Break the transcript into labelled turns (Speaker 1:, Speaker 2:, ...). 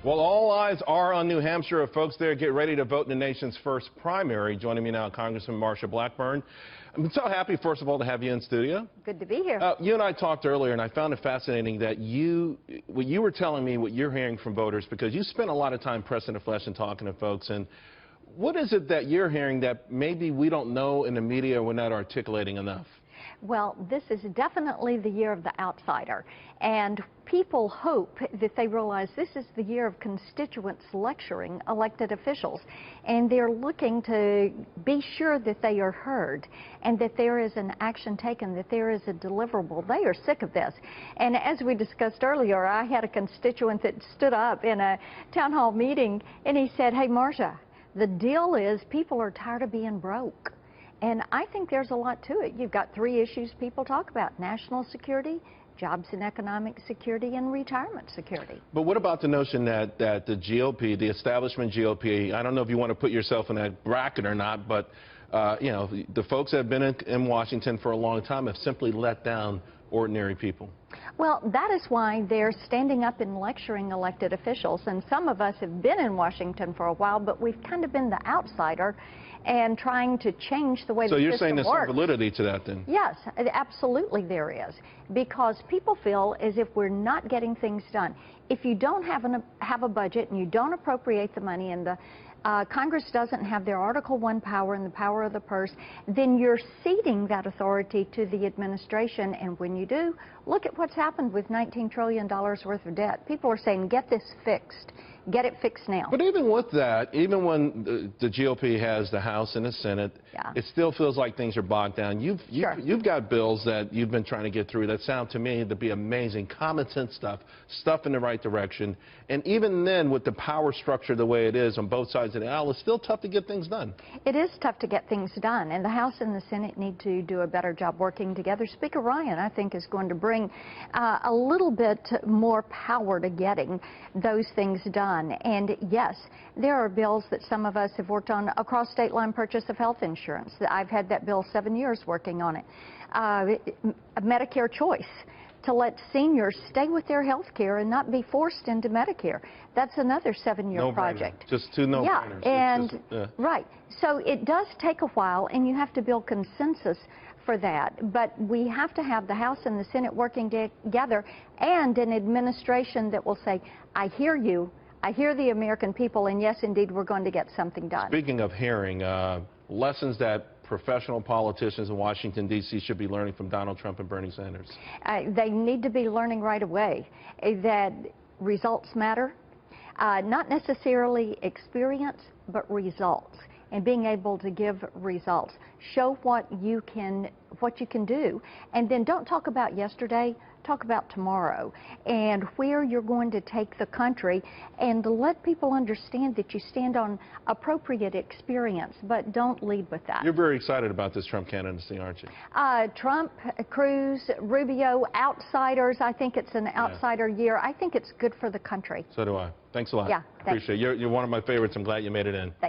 Speaker 1: Well, all eyes are on New Hampshire. Folks there, get ready to vote in the nation's first primary. Joining me now, Congressman Marsha Blackburn. I'm so happy, first of all, to have you in studio.
Speaker 2: Good to be here.
Speaker 1: You and I talked earlier, and I found it fascinating that what you were telling me, what you're hearing from voters, because you spent a lot of time pressing the flesh and talking to folks. And what is it that you're hearing that maybe we don't know in the media, we're not articulating enough?
Speaker 2: Well, this is definitely the year of the outsider, and people hope that they realize this is the year of constituents lecturing elected officials, and they're looking to be sure that they are heard and that there is an action taken, that there is a deliverable. They are sick of this. And as we discussed earlier, I had a constituent that stood up in a town hall meeting, and he said, "Hey, Marsha, the deal is people are tired of being broke." And I think there's a lot to it. You've got three issues people talk about: national security, jobs and economic security, and retirement security.
Speaker 1: But what about the notion that the GOP, the establishment GOP, I don't know if you want to put yourself in that bracket or not, but you know, the folks that have been in Washington for a long time have simply let down ordinary people?
Speaker 2: Well, that is why they're standing up and lecturing elected officials. And some of us have been in Washington for a while, but we've kind of been the outsider and trying to change the way the system works.
Speaker 1: So you're saying there's some validity to that then?
Speaker 2: Yes, absolutely there is. Because people feel as if we're not getting things done. If you don't have a budget and you don't appropriate the money, and the Congress doesn't have their Article I power and the power of the purse, then you're ceding that authority to the administration. And when you do, look at what's happened with $19 trillion worth of debt. People are saying, get this fixed. Get it fixed now.
Speaker 1: But even with that, even when the GOP has the House and the Senate, it still feels like things are bogged down. You've got bills that you've been trying to get through that sound to me to be amazing, common sense stuff in the right direction. And even then, with the power structure the way it is on both sides of the aisle, it's still tough to get things done.
Speaker 2: It is tough to get things done, and the House and the Senate need to do a better job working together. Speaker Ryan, I think, is going to bring a little bit more power to getting those things done. And yes, there are bills that some of us have worked on across state line purchase of health insurance. I've had that bill 7 years working on it. Medicare choice, to let seniors stay with their health care and not be forced into Medicare. That's another 7-year project.
Speaker 1: Just two no-brainers.
Speaker 2: Yeah, and right. So it does take a while, and you have to build consensus for that. But we have to have the House and the Senate working together, and an administration that will say, I hear you, I hear the American people, and yes, indeed, we're going to get something done.
Speaker 1: Speaking of hearing, lessons that professional politicians in Washington, D.C. should be learning from Donald Trump and Bernie Sanders.
Speaker 2: They need to be learning right away that results matter, not necessarily experience, but results, and being able to give results. Show what you can do, and then don't talk about yesterday. Talk about tomorrow and where you're going to take the country, and let people understand that you stand on appropriate experience, but don't lead with that.
Speaker 1: You're very excited about this Trump candidacy, aren't you?
Speaker 2: Trump, Cruz, Rubio, outsiders. I think it's an outsider year. I think it's good for the country.
Speaker 1: So do I. Thanks a lot.
Speaker 2: Yeah,
Speaker 1: appreciate it. You're one of my favorites. I'm glad you made it in.